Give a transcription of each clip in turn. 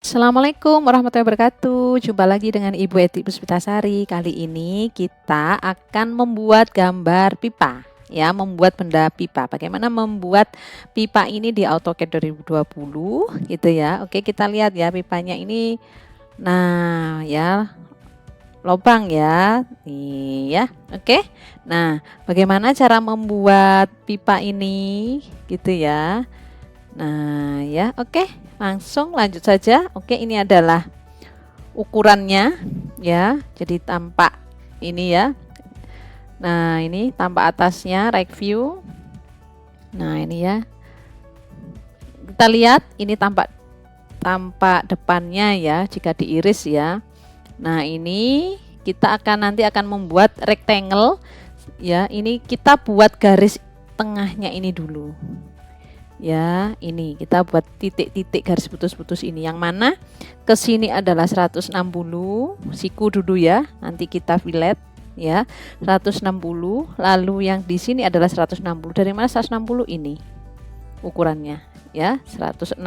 Assalamualaikum warahmatullahi wabarakatuh. Jumpa lagi dengan Ibu Eti Puspitasari. Kali ini kita akan membuat gambar pipa, ya, membuat benda pipa. Bagaimana membuat pipa ini di AutoCAD 2020 gitu ya. Oke, kita lihat ya pipanya ini. Nah, ya, lubang ya. Nih ya. Oke. Nah, bagaimana cara membuat pipa ini gitu ya. Nah, ya, oke. Langsung lanjut saja. Oke, ini adalah ukurannya ya. Jadi tampak ini ya. Nah, ini tampak atasnya right view. Nah, ini ya. Kita lihat ini tampak depannya ya jika diiris ya. Nah, ini kita nanti akan membuat rectangle ya. Ini kita buat garis tengahnya ini dulu. Ya, ini kita buat titik-titik garis putus-putus ini, yang mana ke sini adalah 160 siku dulu ya, nanti kita fillet ya 160, lalu yang di sini adalah 160. Dari mana 160? Ini ukurannya ya, 160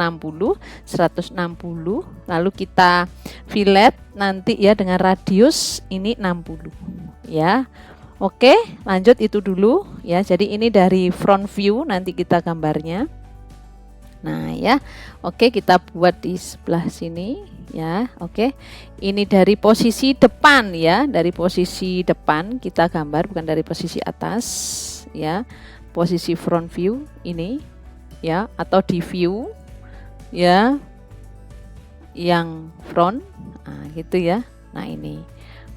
lalu kita fillet nanti ya dengan radius ini 60 ya. Oke, lanjut itu dulu ya. Jadi ini dari front view nanti kita gambarnya. Nah ya, oke, kita buat di sebelah sini ya. Oke, ini dari posisi depan ya, dari posisi depan kita gambar, bukan dari posisi atas ya, posisi front view ini ya, atau di view ya yang front, nah gitu ya. Nah ini,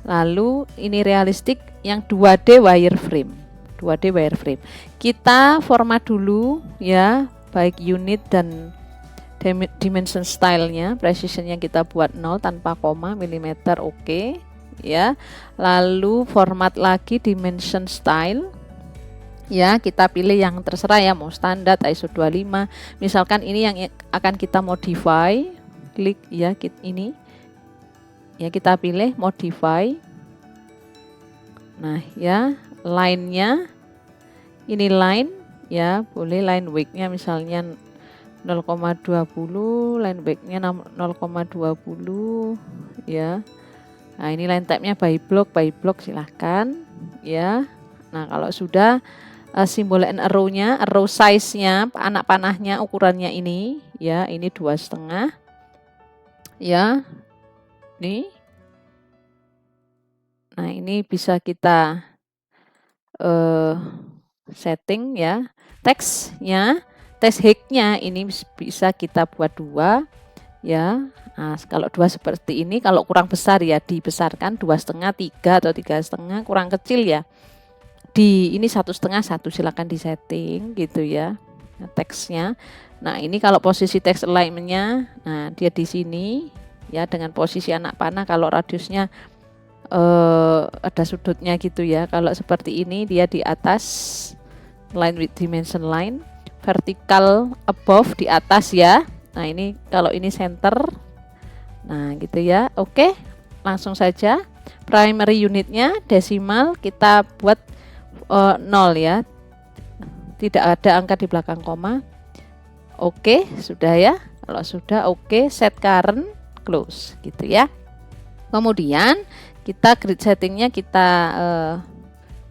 lalu ini realistik yang 2D wireframe, 2D wireframe. Kita format dulu ya, baik unit dan dimension stylenya, precisionnya kita buat 0 tanpa koma, milimeter, oke ya. Lalu format lagi dimension style ya, kita pilih yang terserah ya, mau standar ISO 25. Misalkan ini yang akan kita modify, klik ya, ini ya, kita pilih modify. Nah ya, line-nya ini line ya, boleh line width-nya misalnya 0,20, line width-nya 0,20 ya. Nah, ini line type-nya by block silahkan ya. Nah, kalau sudah simbol and arrow-nya, arrow size-nya, anak panahnya ukurannya ini ya, ini 2,5 ya. Nih. Nah, ini bisa kita setting ya. Teksnya, teks height-nya ini bisa kita buat 2 ya. Nah, kalau 2 seperti ini, kalau kurang besar ya dibesarkan 2,5, 3 atau 3,5, kurang kecil ya di ini 1,5, 1, silakan di setting gitu ya. Nah, teksnya. Nah, ini kalau posisi teks alignment-nya, nah dia di sini ya, dengan posisi anak panah. Kalau radiusnya ada sudutnya gitu ya. Kalau seperti ini dia di atas, line with dimension line, vertical above di atas ya. Nah, ini kalau ini center. Nah, gitu ya. Oke, langsung saja. Primary unitnya desimal kita buat 0 ya. Tidak ada angka di belakang koma. Oke, sudah ya. Kalau sudah, oke, set current, close gitu ya. Kemudian kita grid settingnya kita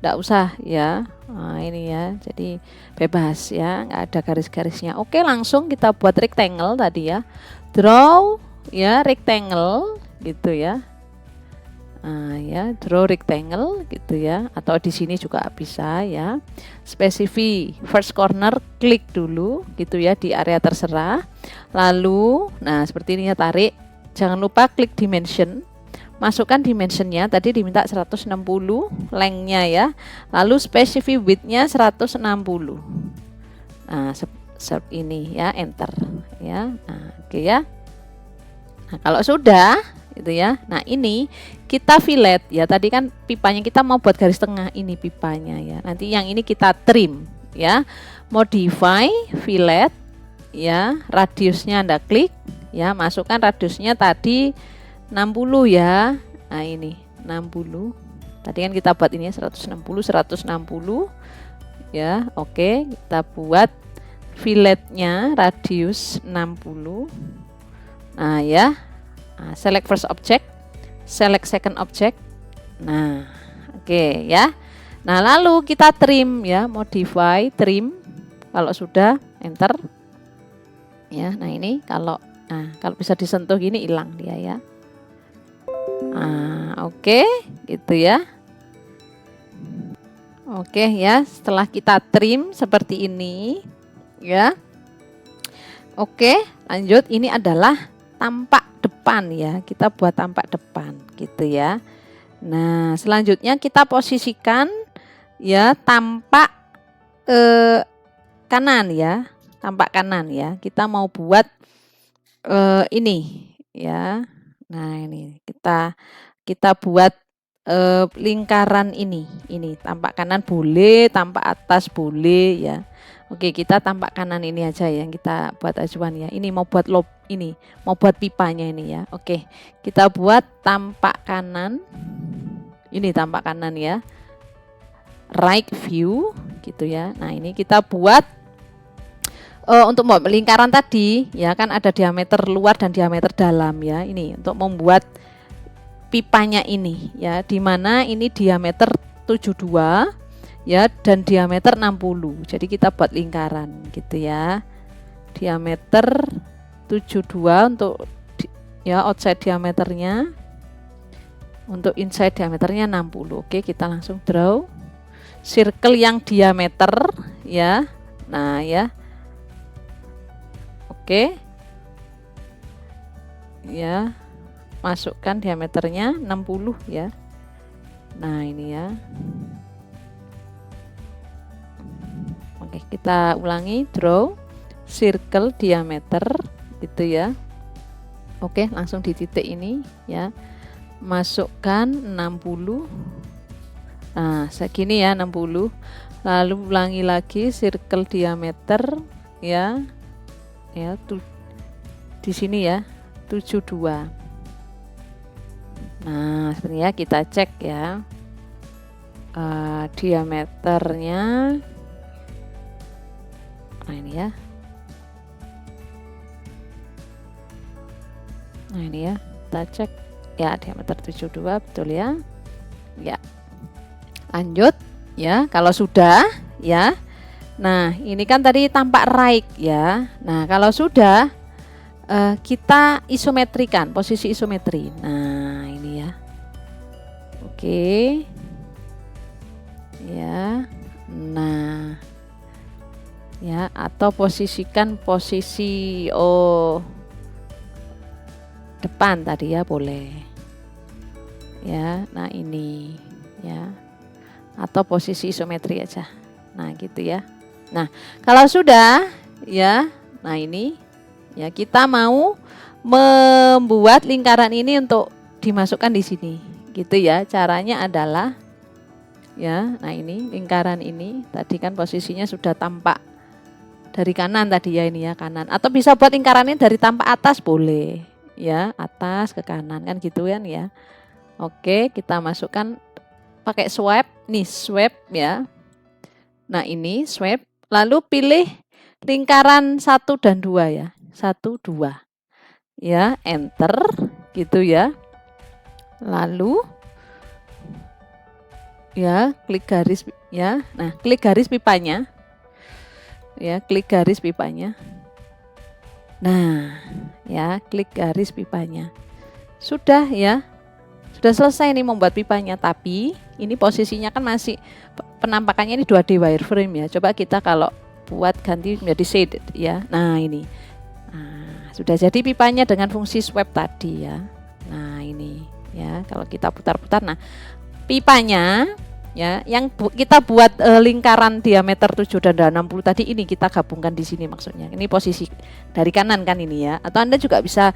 enggak usah ya. Nah, ini ya, jadi bebas ya, nggak ada garis-garisnya. Oke, langsung kita buat rectangle tadi ya, draw ya rectangle gitu ya. Nah ya, draw rectangle gitu ya, atau di sini juga bisa ya. Specify first corner, klik dulu gitu ya di area terserah. Lalu, nah seperti ini ya, tarik. Jangan lupa klik dimension. Masukkan dimensionnya, tadi diminta 160 lengthnya ya, lalu specify width-nya 160. Nah, ini ya, enter ya. Nah, oke ya. Nah, kalau sudah itu ya, nah ini kita fillet ya, tadi kan pipanya kita mau buat garis tengah, ini pipanya ya, nanti yang ini kita trim ya, modify fillet ya, radiusnya Anda klik ya, masukkan radiusnya tadi 60 ya. Nah, ini 60. Tadi kan kita buat ini ya, 160 ya. Oke, kita buat filletnya radius 60. Nah ya, select first object, select second object. Nah, oke ya. Nah, lalu kita trim ya, modify, trim. Kalau sudah, enter. Ya, nah ini kalau bisa disentuh gini hilang dia ya. Oke, gitu ya. Oke ya, setelah kita trim seperti ini ya. Oke, lanjut. Ini adalah tampak depan ya. Kita buat tampak depan gitu ya. Nah, selanjutnya kita posisikan ya tampak kanan ya, tampak kanan ya. Kita mau buat ini ya. Nah, ini kita buat lingkaran ini tampak kanan boleh, tampak atas boleh ya. Oke, kita tampak kanan ini aja ya, yang kita buat acuan ya. Ini mau buat ini mau buat pipanya ini ya. Oke, kita buat tampak kanan. Ini tampak kanan ya, right view gitu ya. Nah, ini kita buat untuk lingkaran tadi ya, kan ada diameter luar dan diameter dalam ya. Ini untuk membuat pipanya ini ya, dimana ini diameter 72 ya dan diameter 60. Jadi kita buat lingkaran gitu ya. Diameter 72 untuk ya outside diameternya. Untuk inside diameternya 60. Oke, kita langsung draw circle yang diameter ya. Nah, ya. Oke. Ya. Masukkan diameternya 60 ya. Nah, ini ya. Oke, kita ulangi, draw circle diameter gitu ya. Oke, langsung di titik ini ya. Masukkan 60. Nah, segini ya 60. Lalu ulangi lagi circle diameter ya. Ya, di sini ya 72. Nah, sebenarnya kita cek ya. Diameternya. Nah, ini ya. Nah, ini ya. Kita cek ya, diameter 72 betul ya. Ya. Lanjut ya, kalau sudah ya. Nah, ini kan tadi tampak right ya. Nah, kalau sudah kita isometrikan, posisi isometri. Nah, ini ya. Oke. Ya. Nah. Ya, atau posisikan posisi depan tadi ya, boleh. Ya, nah ini ya. Atau posisi isometri aja. Nah, gitu ya. Nah, kalau sudah ya, nah ini ya, kita mau membuat lingkaran ini untuk dimasukkan di sini. Gitu ya. Caranya adalah ya, nah ini lingkaran ini tadi kan posisinya sudah tampak dari kanan tadi ya, ini ya kanan. Atau bisa buat lingkarannya dari tampak atas boleh. Ya, atas ke kanan kan gitu kan ya. Oke, kita masukkan pakai swipe. Nih, swipe ya. Nah, ini swipe. Lalu pilih lingkaran 1 dan 2 ya. 1, 2. Ya, enter gitu ya. Lalu ya, klik garis ya. Nah, klik garis pipanya. Ya, klik garis pipanya. Nah, ya, klik garis pipanya. Sudah ya. Sudah selesai nih membuat pipanya, tapi ini posisinya kan masih penampakannya ini 2D wireframe ya. Coba kita kalau buat ganti menjadi shaded ya. Nah, ini. Nah, sudah jadi pipanya dengan fungsi swipe tadi ya. Nah, ini ya, kalau kita putar-putar, nah pipanya ya, yang kita buat lingkaran diameter 7 dan 60 tadi ini kita gabungkan di sini maksudnya. Ini posisi dari kanan kan ini ya. Atau Anda juga bisa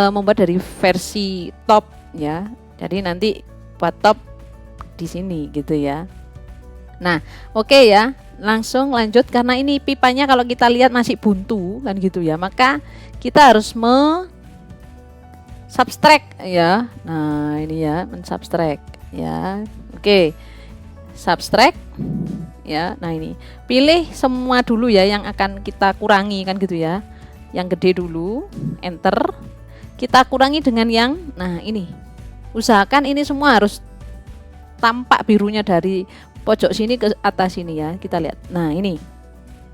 membuat dari versi top ya. Jadi nanti buat top di sini gitu ya. Nah, oke ya. Langsung lanjut karena ini pipanya kalau kita lihat masih buntu kan gitu ya. Maka kita harus subtract ya. Nah, ini ya, mensubtract ya. Oke. Subtract ya. Nah, ini pilih semua dulu ya yang akan kita kurangi kan gitu ya. Yang gede dulu, enter. kita kurangi dengan yang nah ini. Usahakan ini semua harus tampak birunya dari pojok sini ke atas sini ya. Kita lihat. Nah, ini.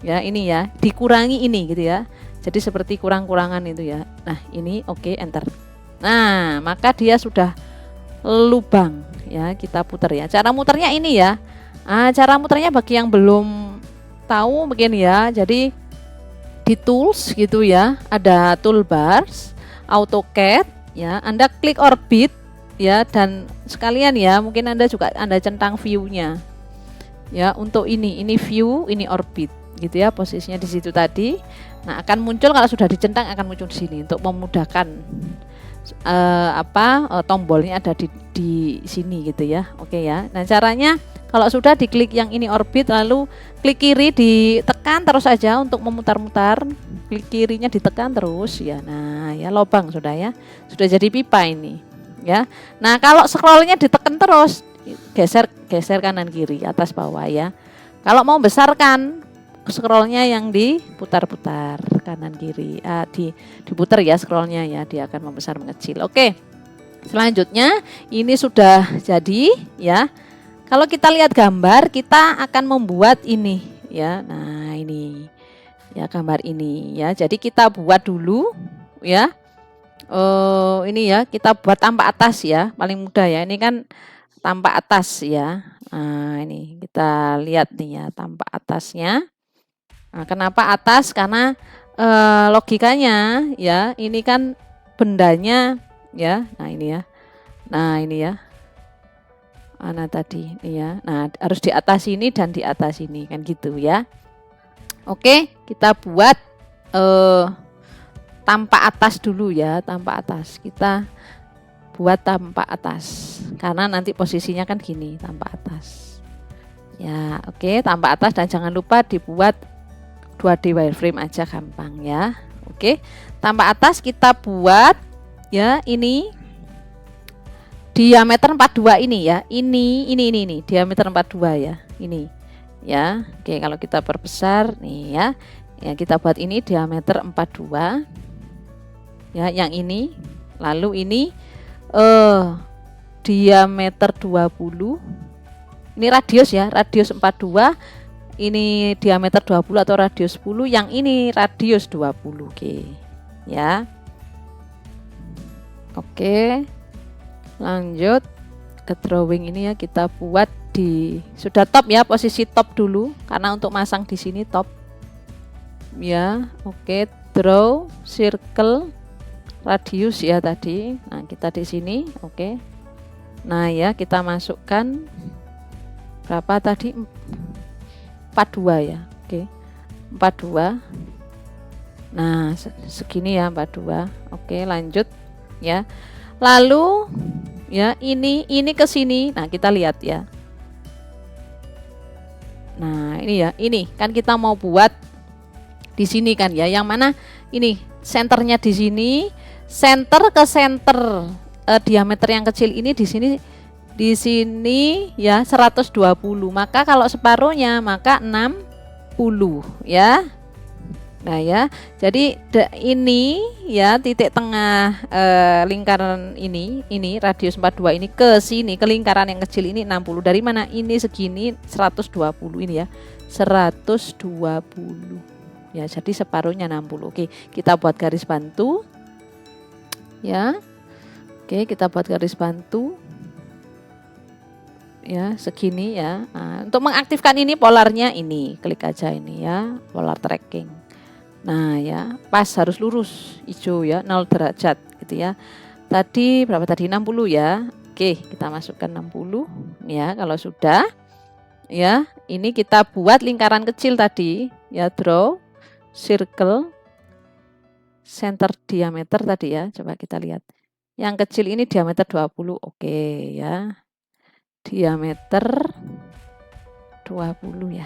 Ya, ini ya. Dikurangi ini gitu ya. Jadi seperti kurang-kurangan itu ya. Nah, ini oke, enter. Nah, maka dia sudah lubang ya. Kita putar ya. Cara muternya ini ya. Cara muternya bagi yang belum tahu mungkin ya. Jadi di tools gitu ya, ada toolbars, AutoCAD ya. Anda klik orbit ya, dan sekalian ya, mungkin Anda centang view-nya. Ya, untuk ini view, ini orbit gitu ya, posisinya di situ tadi. Nah, akan muncul kalau sudah dicentang akan muncul di sini untuk memudahkan tombolnya ada di sini gitu ya. Oke ya. Nah, caranya kalau sudah diklik yang ini orbit, lalu klik kiri ditekan terus aja untuk memutar-mutar. Klik kirinya ditekan terus ya. Nah, ya lubang sudah ya. Sudah jadi pipa ini. Ya. Nah, kalau scrollnya ditekan terus, geser kanan kiri, atas bawah ya. Kalau mau besarkan scrollnya yang diputar-putar kanan kiri, diputar ya scrollnya ya, dia akan membesar mengecil. Oke. Selanjutnya ini sudah jadi ya. Kalau kita lihat gambar, kita akan membuat ini ya. Nah, ini ya gambar ini ya. Jadi kita buat dulu ya. Ini ya, kita buat tampak atas ya, paling mudah ya. Ini kan tampak atas ya. Nah, ini kita lihat nih ya, tampak atasnya. Nah, kenapa atas? Karena logikanya ya, ini kan bendanya ya. Nah, ini ya. Nah, ini ya. Nah, tadi ini ya. Nah, harus di atas ini dan di atas ini kan gitu ya. Oke, kita buat tampak atas dulu ya, tampak atas. Kita buat tampak atas karena nanti posisinya kan gini, tampak atas. Ya, oke, tampak atas, dan jangan lupa dibuat 2D wireframe aja, gampang ya. Oke, tampak atas kita buat ya, ini diameter 42 ini ya. Ini diameter 42 ya. Ini. Ya. Oke, kalau kita perbesar nih ya. Ya, kita buat ini diameter 42. Ya, yang ini. Lalu ini diameter 20. Ini radius ya, radius 42. Ini diameter 20 atau radius 10, yang ini radius 20. Oke. Ya. Oke. Lanjut ke drawing ini ya, kita buat sudah top ya, posisi top dulu karena untuk masang di sini top. Ya, oke, draw circle radius ya tadi. Nah, kita di sini, oke. Nah, ya, kita masukkan berapa tadi? 42 ya. Oke. 42. Nah, segini ya, 42. Oke, lanjut ya. Lalu ya, ini ke sini. Nah, kita lihat ya. Nah, ini ya, ini kan kita mau buat di sini kan ya. Yang mana ini senternya di sini, center ke center diameter yang kecil ini di sini ya 120. Maka kalau separuhnya maka 60 ya. Nah ya, jadi ini ya titik tengah lingkaran ini radius 42 ini ke sini, ke lingkaran yang kecil ini 60. Dari mana? Ini segini 120 ini ya. 120. Ya, jadi separuhnya 60. Oke, kita buat garis bantu. Ya. Oke, kita buat garis bantu. Ya, segini ya. Nah, untuk mengaktifkan ini polarnya ini, klik aja ini ya, polar tracking. Nah ya, pas harus lurus, hijau ya, 0 derajat gitu ya. Tadi berapa tadi? 60 ya. Oke, kita masukkan 60 ya. Kalau sudah ya, ini kita buat lingkaran kecil tadi ya, draw circle center diameter tadi ya. Coba kita lihat. Yang kecil ini diameter 20. Oke ya. Diameter 20 ya.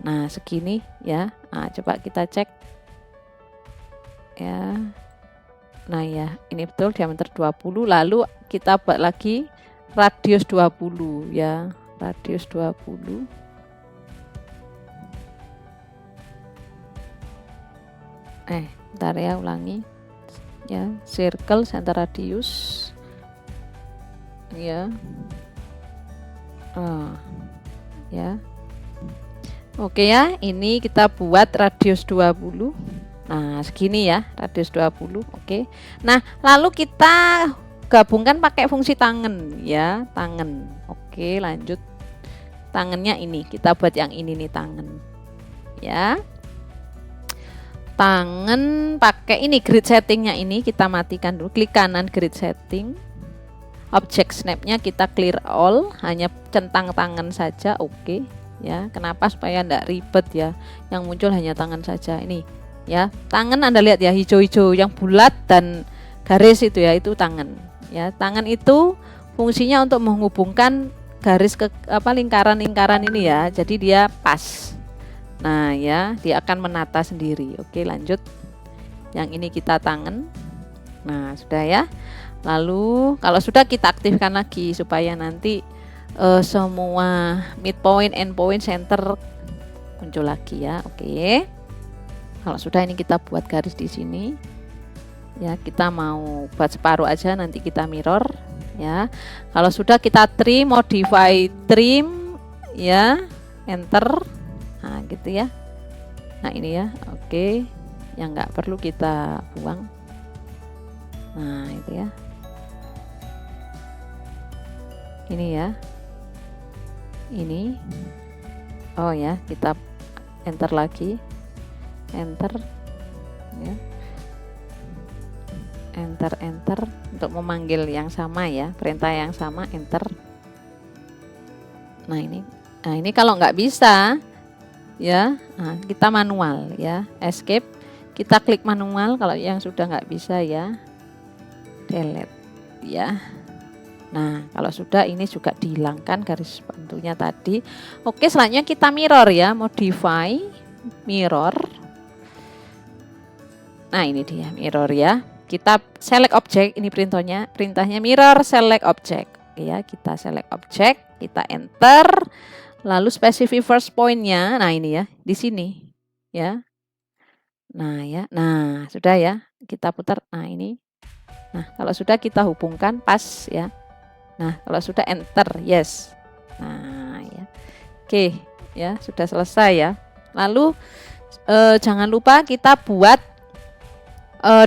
Nah, segini ya. Nah, coba kita cek ya. Nah ya, ini betul diameter 20. Lalu kita buat lagi radius 20 ya, radius 20. Bentar ya, ulangi ya, circle center radius, ya, ya. Oke ya, ini kita buat radius 20. Nah, segini ya, radius 20. Oke. Nah, lalu kita gabungkan pakai fungsi tangen ya, tangen. Oke, lanjut. Tangannya ini, kita buat yang ini nih, tangen. Ya. Tangan pakai ini grid settingnya, ini kita matikan dulu. Klik kanan grid setting. Object snapnya kita clear all, hanya centang tangan saja. Oke. Ya, kenapa? Supaya enggak ribet ya. Yang muncul hanya tangan saja. Ini ya, tangan Anda lihat ya, hijau-hijau yang bulat dan garis itu ya, itu tangan. Ya, tangan itu fungsinya untuk menghubungkan garis ke lingkaran-lingkaran ini ya. Jadi dia pas. Nah, ya, dia akan menata sendiri. Oke, lanjut. Yang ini kita tangan. Nah, sudah ya. Lalu kalau sudah, kita aktifkan lagi supaya nanti semua midpoint, endpoint, center muncul lagi ya. Oke. Kalau sudah, ini kita buat garis di sini. Ya, kita mau buat separuh aja, nanti kita mirror ya. Kalau sudah, kita trim, modify trim ya, enter. Nah, gitu ya. Nah, ini ya. Oke. Yang nggak perlu kita buang. Nah, itu ya. Ini ya. Ini. Oh ya, kita enter lagi. Enter ya, enter untuk memanggil yang sama ya, perintah yang sama, enter. Nah, ini kalau nggak bisa ya, nah, kita manual ya, escape, kita klik manual. Kalau yang sudah nggak bisa ya, delete ya. Nah, kalau sudah, ini juga dihilangkan garis bantunya tadi. Oke, selanjutnya kita mirror ya, modify mirror. Nah, ini dia mirror ya. Kita select object, ini perintahnya mirror select object. Oke ya, kita select object, kita enter. Lalu specify first point-nya. Nah, ini ya, di sini ya. Nah, ya. Nah, sudah ya. Kita putar. Nah, ini. Nah, kalau sudah, kita hubungkan pas ya. Nah, kalau sudah, enter, yes. Nah, ya. Oke, ya, sudah selesai ya. Lalu jangan lupa kita buat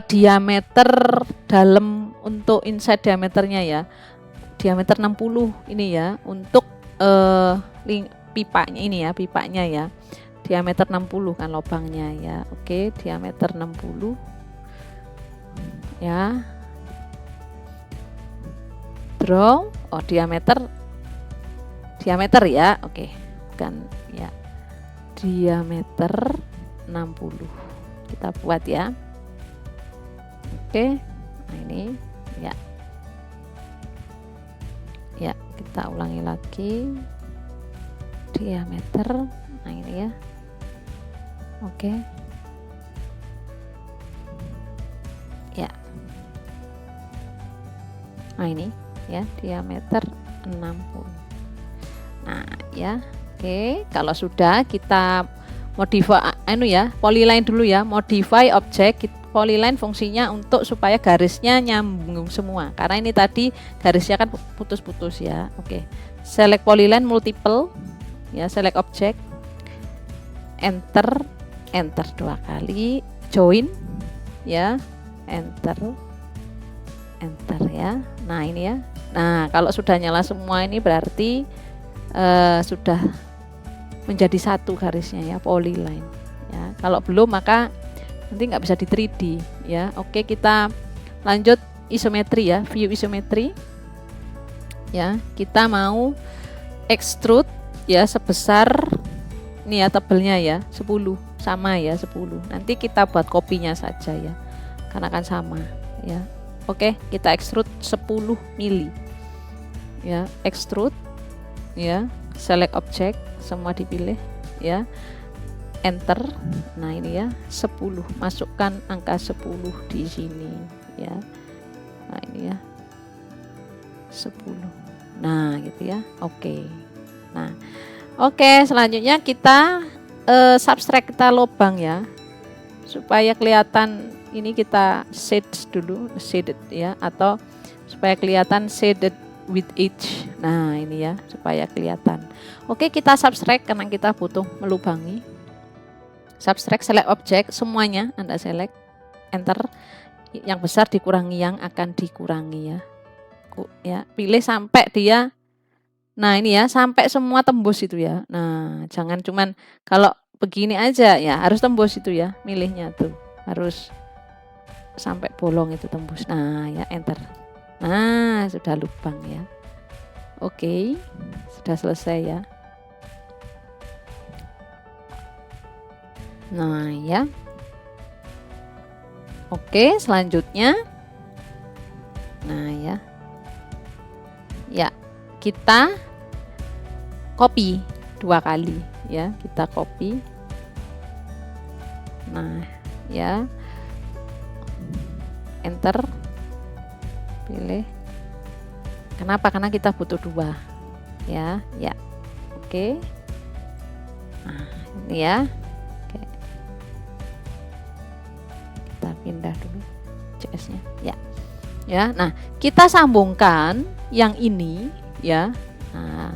diameter dalam untuk inside diameternya ya, diameter 60 ini ya, untuk pipanya ini ya, pipanya ya, diameter 60 kan lubangnya ya. Oke, diameter 60 ya, draw. Oh, diameter ya. Oke, bukan ya, diameter 60 kita buat ya. Oke, nah ini ya. Ya, kita ulangi lagi. Diameter, nah ini ya. Oke. Ya. Nah, ini ya, diameter 60. Nah, ya. Oke, kalau sudah, kita modify ya, polyline dulu ya, modify object. Polyline fungsinya untuk supaya garisnya nyambung semua, karena ini tadi garisnya kan putus-putus ya. Oke, select polyline multiple ya, select object, enter 2 kali, join ya, enter ya. Nah, ini ya. Nah, kalau sudah nyala semua ini berarti sudah menjadi satu garisnya ya, polyline ya. Kalau belum, maka nanti nggak bisa di 3D ya. Oke, kita lanjut isometri ya, view isometri ya. Kita mau extrude ya sebesar ini ya, tebelnya ya 10, sama ya 10. Nanti kita buat kopinya saja ya, karena kan sama ya. Oke, kita extrude 10 mili ya, extrude ya, select object, semua dipilih ya, enter. Nah, ini ya, 10, masukkan angka 10 di sini ya. Nah, ini ya, 10. Nah, gitu ya. Oke. Nah, oke, selanjutnya kita subtract kita lubang ya, supaya kelihatan ini kita shade dulu, shaded ya, atau supaya kelihatan shaded with edge. Nah ini ya, supaya kelihatan. Oke, kita subtract karena kita butuh melubangi. Subtract, select object, semuanya Anda select, enter. Yang besar dikurangi yang akan dikurangi ya. Ya, pilih sampai dia. Nah ini ya, sampai semua tembus itu ya. Nah jangan cuman kalau begini aja ya, harus tembus itu ya, milihnya tuh harus sampai bolong itu tembus. Nah ya, enter. Nah sudah lubang ya. Oke, sudah selesai ya. Nah ya. Oke, selanjutnya. Nah ya. Ya, kita copy 2 kali ya, kita copy. Nah ya, enter, pilih. Kenapa? Karena kita butuh 2 ya. Ya, oke. Nah ini ya, oke. Kita pindah dulu CS-nya ya. Ya, nah kita sambungkan yang ini ya. Nah,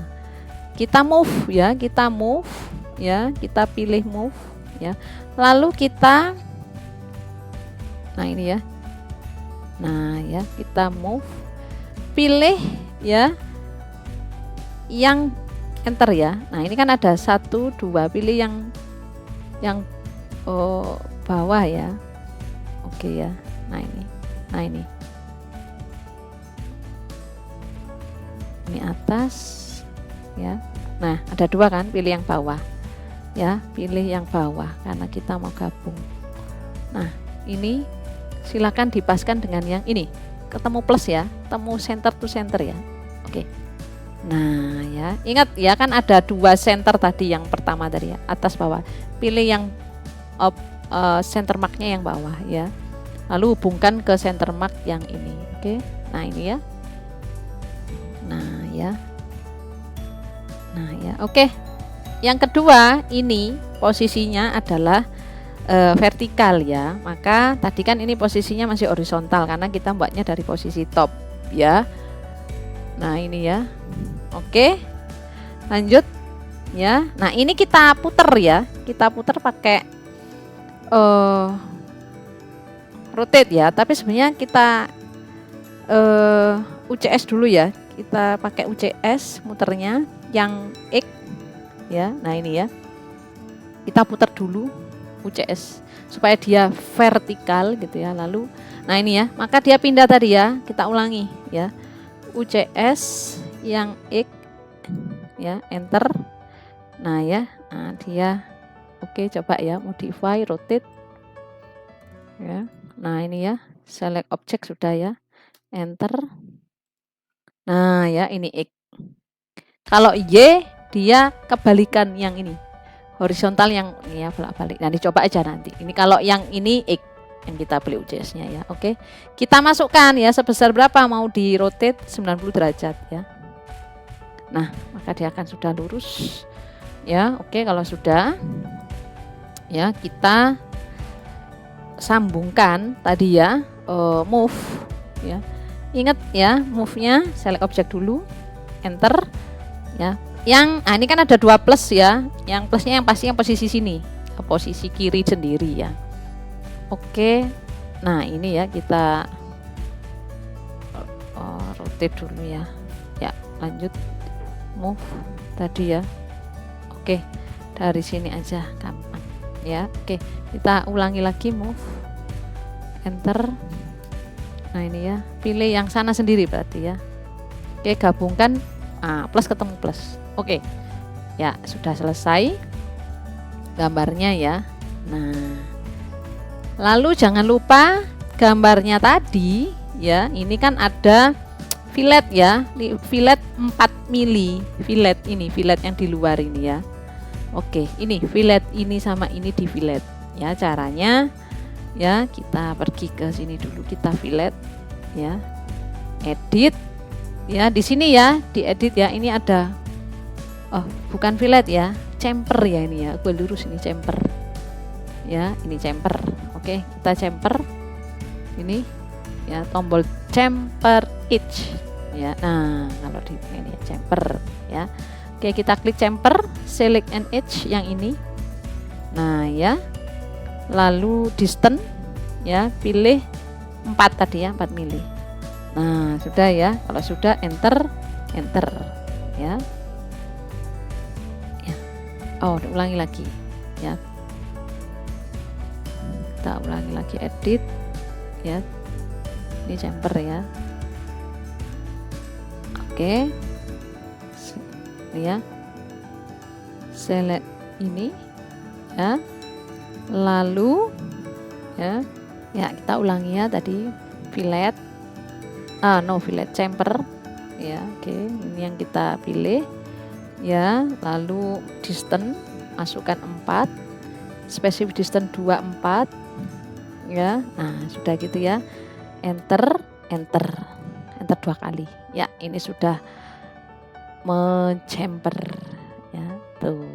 kita move ya, kita move ya, kita pilih move ya. Lalu kita, nah ini ya. Nah ya, kita move, pilih ya yang enter ya. Nah ini kan ada 1, 2, pilih yang bawah ya. Oke ya. Nah ini. Nah ini atas ya. Nah ada 2 kan, pilih yang bawah ya, pilih yang bawah karena kita mau gabung. Nah ini silakan dipaskan dengan yang ini, ketemu plus ya, ketemu center to center ya. Oke. Nah ya, ingat ya kan ada 2 center tadi, yang pertama tadi ya, atas bawah, pilih yang center marknya yang bawah ya, lalu hubungkan ke center mark yang ini. Oke. Nah ini ya. Nah ya. Nah ya, oke. Yang kedua, ini posisinya adalah vertikal ya. Maka tadi kan ini posisinya masih horizontal karena kita buatnya dari posisi top ya. Nah ini ya. Oke. Lanjut ya. Nah ini kita puter ya. Kita puter pakai rotate ya. Tapi sebenarnya kita UCS dulu ya. Kita pakai UCS muternya yang X ya. Nah ini ya, kita putar dulu UCS supaya dia vertikal gitu ya. Lalu nah ini ya, maka dia pindah tadi ya, kita ulangi ya, UCS yang X ya, enter. Nah ya, nah dia oke, coba ya, modify rotate ya. Nah ini ya, select object sudah ya, enter. Nah ya, ini X. Kalau Y dia kebalikan yang ini, horizontal yang ini ya, bolak-balik. Nah dicoba aja nanti. Ini kalau yang ini X yang kita beli UCS-nya ya. Oke. Kita masukkan ya sebesar berapa mau di rotate 90 derajat ya. Nah, maka dia akan sudah lurus. Ya, oke, kalau sudah ya kita sambungkan tadi ya, move ya. Ingat ya, move-nya select object dulu, enter ya. Yang ini kan ada 2 plus ya. Yang plusnya yang pasti yang posisi sini, posisi kiri sendiri ya. Oke. Nah, ini ya kita rotate dulu ya. Ya, lanjut move tadi ya. Oke. Dari sini aja gampang ya. Oke, kita ulangi lagi, move, enter. Nah ini ya, pilih yang sana sendiri berarti ya. Oke, gabungkan plus ketemu plus. Oke ya, sudah selesai gambarnya ya. Nah lalu jangan lupa gambarnya tadi ya, ini kan ada fillet ya, fillet 4 mili, fillet ini, fillet yang di luar ini ya. Oke, ini fillet ini sama ini di fillet ya. Caranya ya, kita pergi ke sini dulu, kita fillet ya, edit ya, di sini ya, di edit ya, ini ada bukan fillet ya, chamfer ya, ini ya, gue lurus, ini chamfer ya, ini chamfer. Oke, kita chamfer ini ya, tombol chamfer edge ya. Nah, kalau di ini ya, chamfer ya. Oke, kita klik chamfer, select an edge yang ini. Nah ya, lalu distance ya, pilih 4 tadi ya, 4 mili. Nah sudah ya, kalau sudah enter ya. Oh, ulangi lagi ya, kita ulangi lagi, edit ya, ini chamfer ya. Oke ya, select ini ya, lalu ya kita ulangi ya tadi, fillet fillet chamfer ya. Oke, ini yang kita pilih ya, lalu distance masukkan 4, specific distance 24 ya. Nah sudah gitu ya, enter 2 kali ya. Ini sudah menchamfer ya, tuh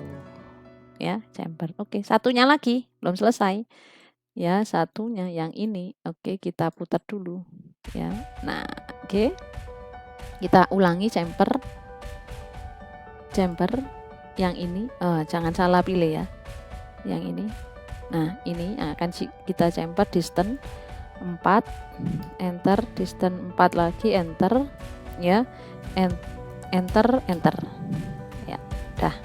ya, chamfer. Oke, satunya lagi belum selesai ya, satunya yang ini. Oke, kita putar dulu ya. Nah oke, kita ulangi chamfer yang ini. Jangan salah pilih ya, yang ini. Nah ini akan kita chamfer distance 4, enter, distance 4 lagi, enter ya, enter ya. Udah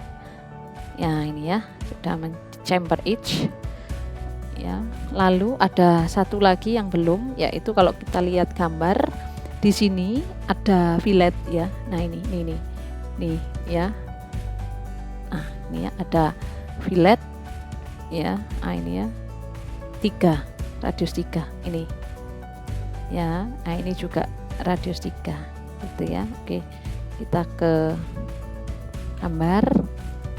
ya, ini ya sudah chamfer edge ya. Lalu ada satu lagi yang belum, yaitu kalau kita lihat gambar di sini ada fillet ya. Nah ini nih ya. Nah ini ya, ada fillet ya. Nah ini ya, 3, radius 3 ini ya. Nah ini juga radius 3 gitu ya. Oke, kita ke gambar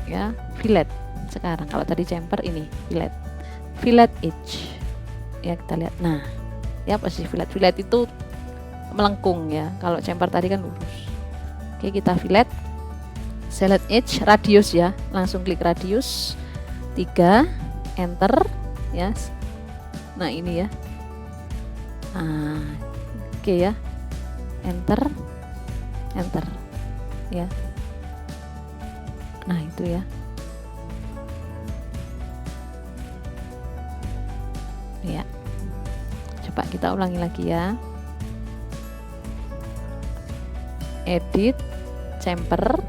ya, fillet sekarang. Kalau tadi chamfer, ini fillet edge ya, kita lihat. Nah ya, posisi fillet itu melengkung ya, kalau chamfer tadi kan lurus. Oke, kita fillet, select edge, radius ya, langsung klik radius 3, enter ya. Nah ini ya. Nah, oke ya, enter ya. Nah itu ya. Ya, coba kita ulangi lagi ya. Edit, chamfer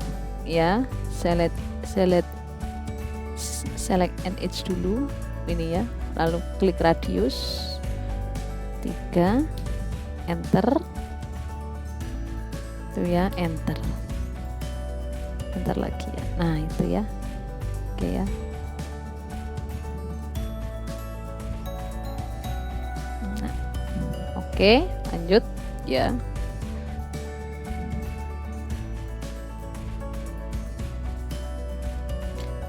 ya, select an edge dulu ini ya, lalu klik radius 3, enter itu ya, enter lagi ya. Nah itu ya. Oke ya. Nah, oke, lanjut ya.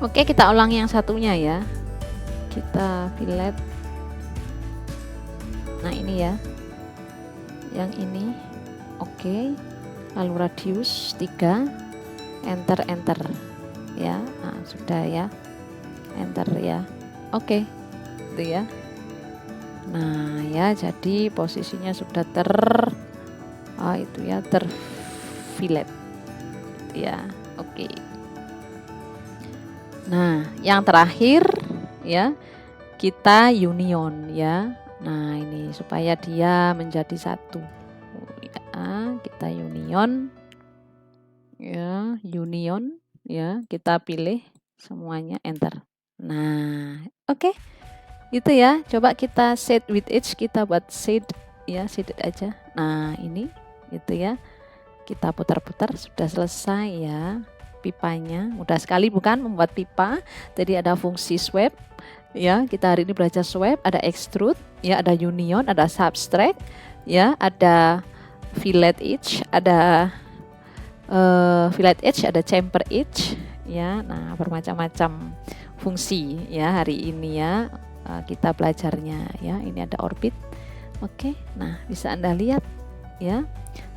Oke, kita ulangi yang satunya ya. Kita fillet. Nah ini ya, yang ini. Oke, lalu radius 3, enter ya. Nah sudah ya, enter ya. Oke, itu ya. Nah ya, jadi posisinya sudah itu ya, terfillet ya. Oke. Nah yang terakhir ya, kita union ya. Nah ini supaya dia menjadi satu ya, kita union ya, kita pilih semuanya, enter. Nah oke, itu ya. Coba kita set with edge, kita buat set ya, set aja. Nah ini gitu ya, kita putar-putar, sudah selesai ya. Pipanya mudah sekali bukan membuat pipa. Jadi ada fungsi sweep ya, kita hari ini belajar sweep, ada extrude ya, ada union, ada subtract ya, ada fillet edge, ada fillet edge, ada chamfer edge ya. Nah bermacam-macam fungsi ya hari ini ya, kita belajarnya ya. Ini ada orbit. Oke, nah bisa Anda lihat ya.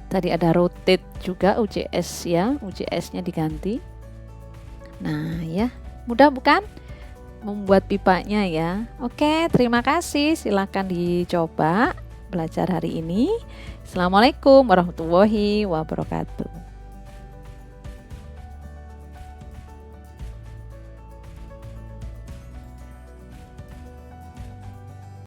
Tadi ada rotate juga, UCS ya, UCS-nya diganti. Nah ya, mudah bukan membuat pipanya ya. Oke, terima kasih. Silakan dicoba belajar hari ini. Assalamualaikum warahmatullahi wabarakatuh.